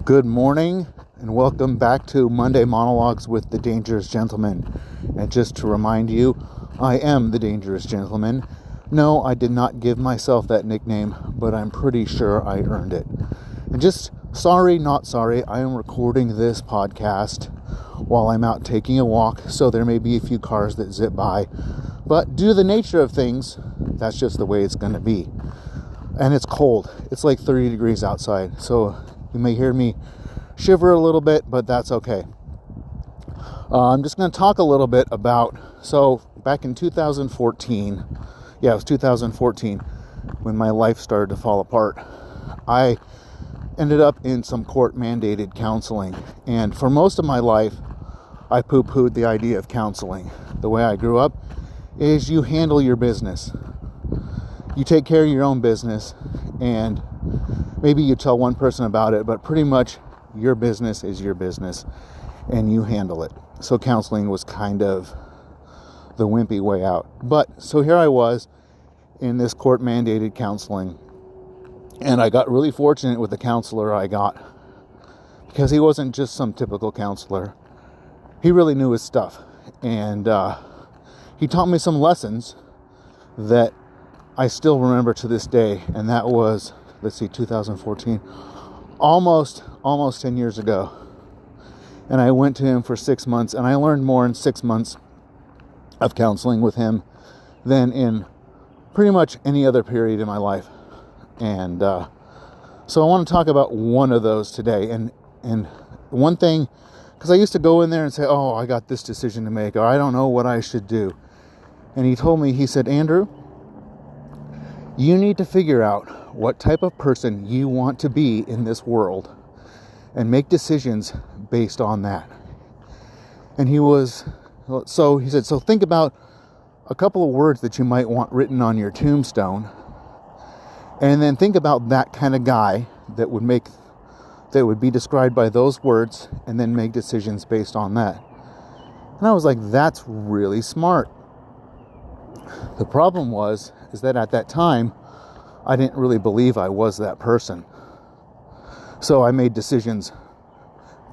Good morning and welcome back to Monday Monologues with the Dangerous Gentleman. And just to remind you, I am the Dangerous Gentleman. No, I did not give myself that nickname, but I'm pretty sure I earned it. And just sorry, not sorry, I am recording this podcast while I'm out taking a walk, so there may be a few cars that zip by. But due to the nature of things, that's just the way it's going to be. And it's cold. It's like 30 degrees outside, so you may hear me shiver a little bit, but that's okay. I'm just going to talk a little bit about, so back in 2014, it was 2014, when my life started to fall apart, I ended up in some court-mandated counseling. And for most of my life, I poo-pooed the idea of counseling. The way I grew up is you handle your business. You take care of your own business, and maybe you tell one person about it, but pretty much your business is your business, and you handle it. So counseling was kind of the wimpy way out. But, so here I was in this court-mandated counseling, and I got really fortunate with the counselor I got, because he wasn't just some typical counselor. He really knew his stuff, and he taught me some lessons that I still remember to this day, and that was, 2014, almost 10 years ago. And I went to him for 6 months, and I learned more in 6 months of counseling with him than in pretty much any other period in my life. And so I want to talk about one of those today. And one thing, because I used to go in there and say, oh, I got this decision to make, or I don't know what I should do. And he told me, he said, Andrew, you need to figure out what type of person you want to be in this world and make decisions based on that. And he said, so think about a couple of words that you might want written on your tombstone, and then think about that kind of guy that would be described by those words, and then make decisions based on that. And I was like, that's really smart. The problem is that at that time, I didn't really believe I was that person. So I made decisions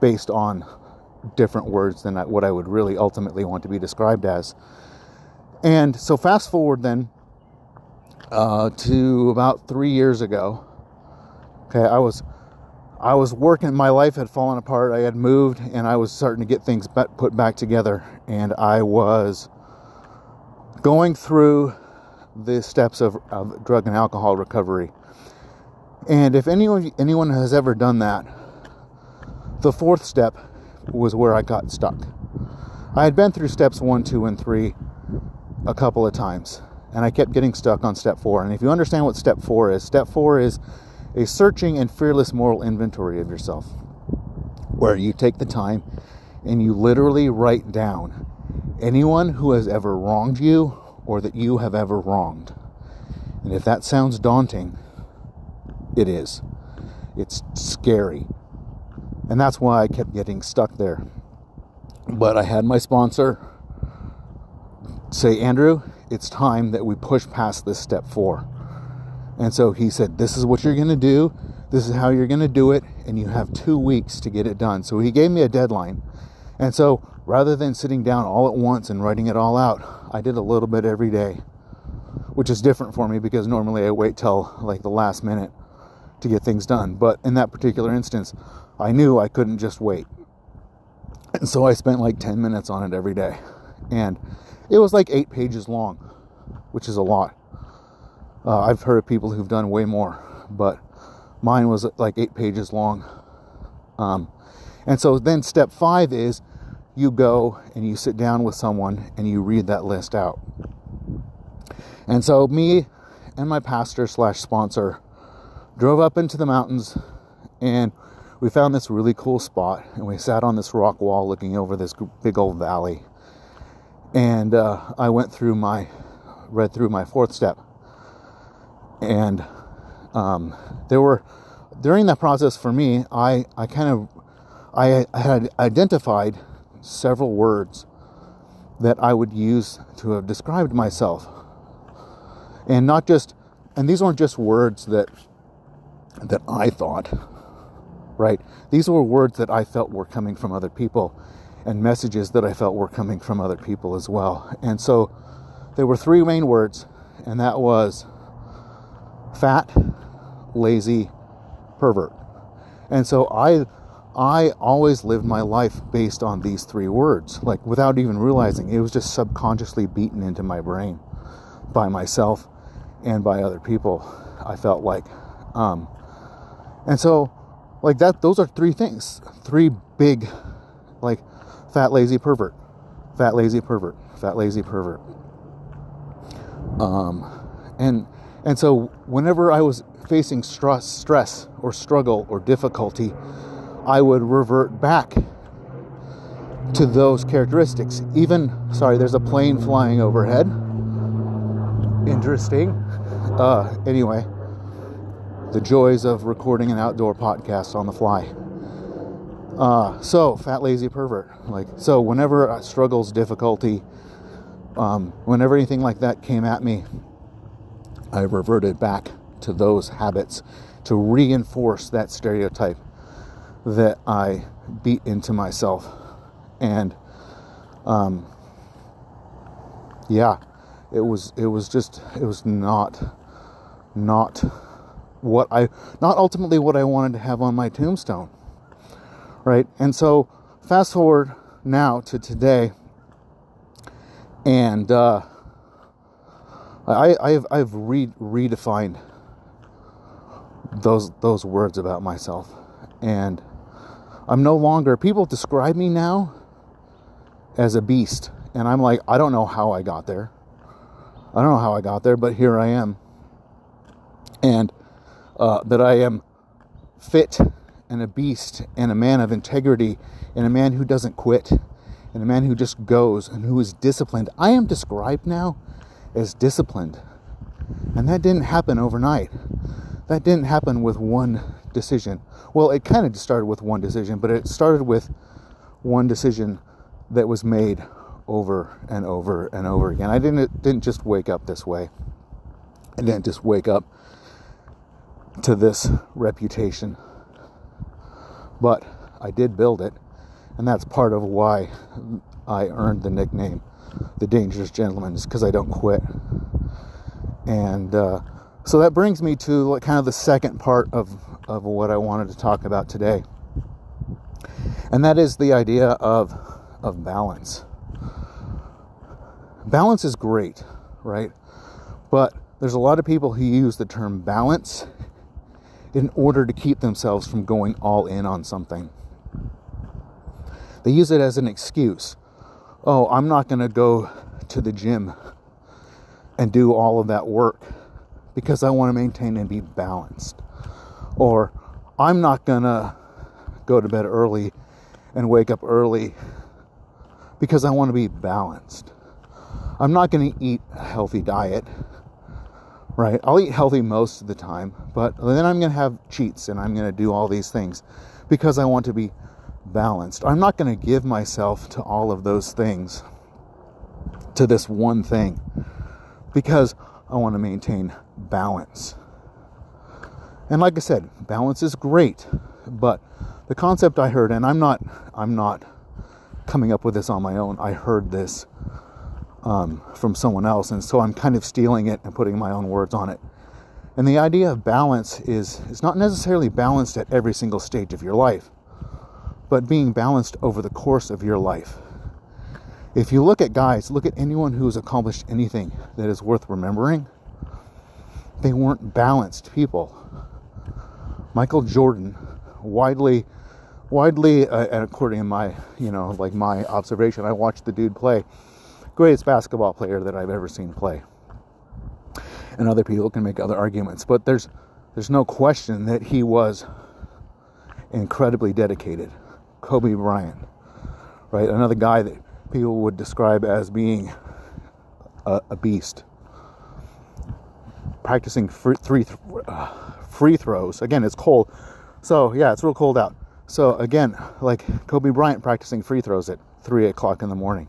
based on different words than what I would really ultimately want to be described as. And so fast forward then to about 3 years ago. Okay, I was working, my life had fallen apart, I had moved, and I was starting to get things put back together. And I was going through the steps of drug and alcohol recovery. And if anyone has ever done that, the fourth step was where I got stuck. I had been through steps 1, 2, and 3 a couple of times, and I kept getting stuck on step 4. And if you understand what step 4 is a searching and fearless moral inventory of yourself, where you take the time and you literally write down anyone who has ever wronged you or that you have ever wronged. And if that sounds daunting, it is. It's scary. And that's why I kept getting stuck there. But I had my sponsor say, Andrew, it's time that we push past this step 4. And so he said, this is what you're going to do. This is how you're going to do it. And you have 2 weeks to get it done. So he gave me a deadline. And so rather than sitting down all at once and writing it all out, I did a little bit every day, which is different for me because normally I wait till like the last minute to get things done. But in that particular instance, I knew I couldn't just wait. And so I spent like 10 minutes on it every day. And it was like 8 pages long, which is a lot. I've heard of people who've done way more, but mine was like 8 pages long. And so then step 5 is you go and you sit down with someone and you read that list out. And so me and my pastor / sponsor drove up into the mountains, and we found this really cool spot, and we sat on this rock wall looking over this big old valley. And I read through my 4th step. And during that process for me, I had identified several words that I would use to have described myself. And these weren't just words that I thought, right? These were words that I felt were coming from other people, and messages that I felt were coming from other people as well. And so there were three main words, and that was fat, lazy, pervert. And so I always lived my life based on these three words, like without even realizing. It was just subconsciously beaten into my brain by myself and by other people, I felt like. And so, like that, those are three things, three big, like fat, lazy, pervert, fat, lazy, pervert, fat, lazy, pervert. And so whenever I was facing stress or struggle or difficulty, I would revert back to those characteristics. There's a plane flying overhead. Interesting. Anyway, the joys of recording an outdoor podcast on the fly. So fat, lazy, pervert. So whenever struggles, difficulty, whenever anything like that came at me, I reverted back to those habits to reinforce that stereotype that I beat into myself. And it was not ultimately what I wanted to have on my tombstone, right? And so fast forward now to today, and I've redefined those words about myself, and I'm no longer, people describe me now as a beast, and I'm like, I don't know how I got there, but here I am. And that I am fit and a beast and a man of integrity and a man who doesn't quit and a man who just goes and who is disciplined. I am described now as disciplined, and that didn't happen overnight. That didn't happen with one decision. Well, it kind of started with one decision, but it started with one decision that was made over and over and over again. I didn't just wake up this way. I didn't just wake up to this reputation, but I did build it, and that's part of why I earned the nickname the Dangerous Gentleman, is because I don't quit. And so that brings me to kind of the second part of what I wanted to talk about today, and that is the idea of balance. Balance is great, right? But there's a lot of people who use the term balance in order to keep themselves from going all in on something. They use it as an excuse. Oh, I'm not going to go to the gym and do all of that work because I want to maintain and be balanced. Or I'm not going to go to bed early and wake up early because I want to be balanced. I'm not going to eat a healthy diet, right? I'll eat healthy most of the time, but then I'm going to have cheats and I'm going to do all these things because I want to be balanced. I'm not going to give myself to all of those things, to this one thing, because I want to maintain balance. And like I said, balance is great, but the concept I heard, and I'm not coming up with this on my own. I heard this from someone else, and so I'm kind of stealing it and putting my own words on it. And the idea of balance is not necessarily balanced at every single stage of your life, but being balanced over the course of your life. If you look at anyone who's accomplished anything that is worth remembering, they weren't balanced people. Michael Jordan, widely, and according to my, my observation, I watched the dude play. Greatest basketball player that I've ever seen play. And other people can make other arguments, but there's no question that he was incredibly dedicated. Kobe Bryant, right? Another guy that people would describe as being a beast. Practicing free throws. Again, it's cold. So, yeah, it's real cold out. So, again, like Kobe Bryant practicing free throws at 3 o'clock in the morning.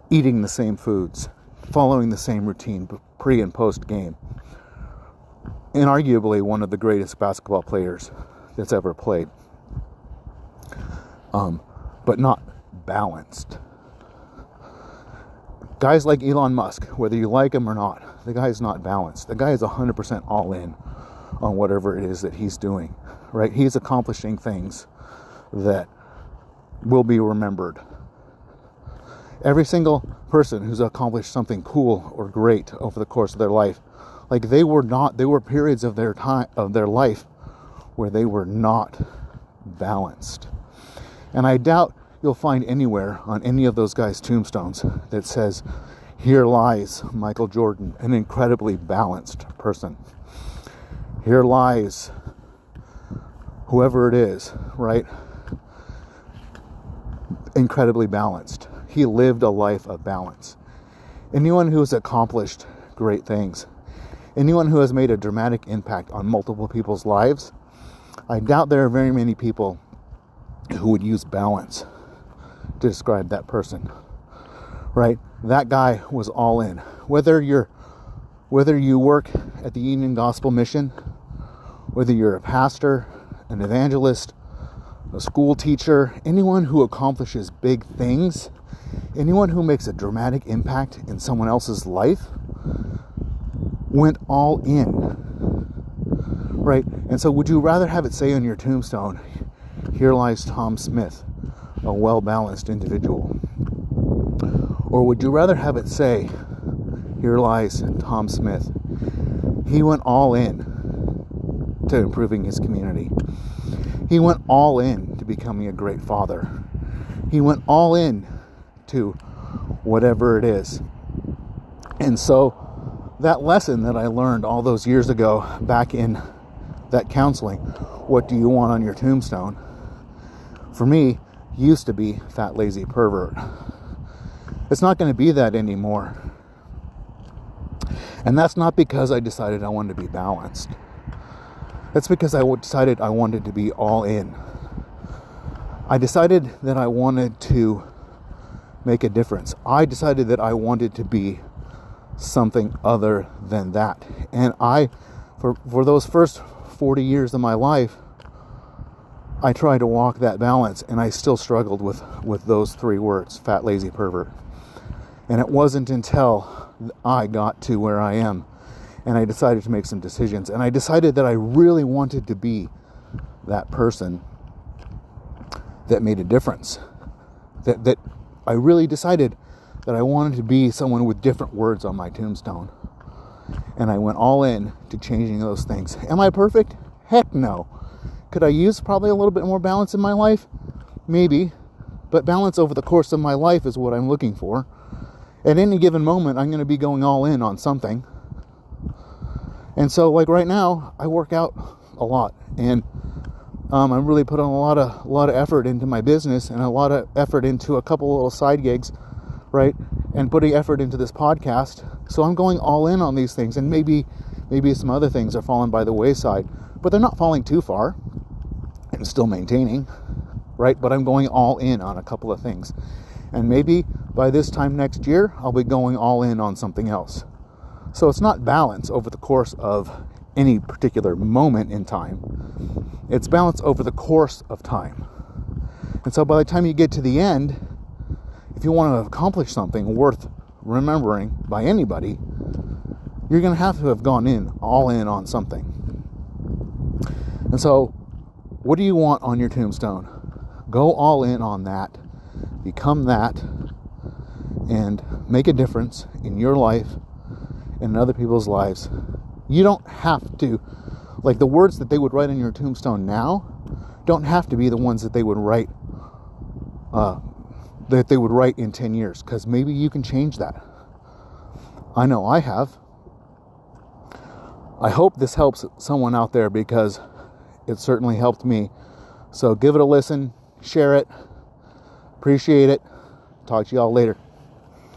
Eating the same foods. Following the same routine pre and post game. Inarguably one of the greatest basketball players that's ever played. But not balanced. Guys like Elon Musk, whether you like him or not, the guy is not balanced. The guy is 100% all in on whatever it is that he's doing, right? He's accomplishing things that will be remembered. Every single person who's accomplished something cool or great over the course of their life, like there were periods of their time, of their life, where they were not balanced. And I doubt you'll find anywhere on any of those guys' tombstones that says, "Here lies Michael Jordan, an incredibly balanced person. Here lies whoever it is, right? Incredibly balanced. He lived a life of balance." Anyone who has accomplished great things, anyone who has made a dramatic impact on multiple people's lives, I doubt there are very many people who would use balance to describe that person, right? That guy was all in. Whether you work at the Union Gospel Mission, whether you're a pastor, an evangelist, a school teacher, anyone who accomplishes big things, anyone who makes a dramatic impact in someone else's life, went all in, right? And so would you rather have it say on your tombstone, "Here lies Tom Smith, a well-balanced individual"? Or would you rather have it say, "Here lies Tom Smith. He went all in to improving his community. He went all in to becoming a great father. He went all in to whatever it is." And so that lesson that I learned all those years ago back in that counseling, what do you want on your tombstone, for me, used to be fat, lazy pervert. It's not going to be that anymore. And that's not because I decided I wanted to be balanced. That's because I decided I wanted to be all in. I decided that I wanted to make a difference. I decided that I wanted to be something other than that. And for those first 40 years of my life, I tried to walk that balance, and I still struggled with those three words, fat, lazy, pervert. And it wasn't until I got to where I am and I decided to make some decisions, and I decided that I really wanted to be that person that made a difference. That I really decided that I wanted to be someone with different words on my tombstone. And I went all in to changing those things. Am I perfect? Heck no. Could I use probably a little bit more balance in my life? Maybe. But balance over the course of my life is what I'm looking for. At any given moment, I'm going to be going all in on something. And so, like right now, I work out a lot. And I'm really putting a lot of effort into my business, and a lot of effort into a couple little side gigs, right? And putting effort into this podcast. So I'm going all in on these things, and maybe some other things are falling by the wayside, but they're not falling too far. I'm still maintaining, right? But I'm going all in on a couple of things. And maybe by this time next year, I'll be going all in on something else. So it's not balance over the course of any particular moment in time. It's balance over the course of time. And so by the time you get to the end, if you want to accomplish something worth remembering by anybody, you're going to have to have gone all in on something. And so, what do you want on your tombstone? Go all in on that. Become that. And make a difference in your life and in other people's lives. You don't have to, like the words that they would write on your tombstone now, don't have to be the ones that they would write in 10 years, because maybe you can change that. I know I have. I hope this helps someone out there, because it certainly helped me. So give it a listen, share it, appreciate it. Talk to y'all later.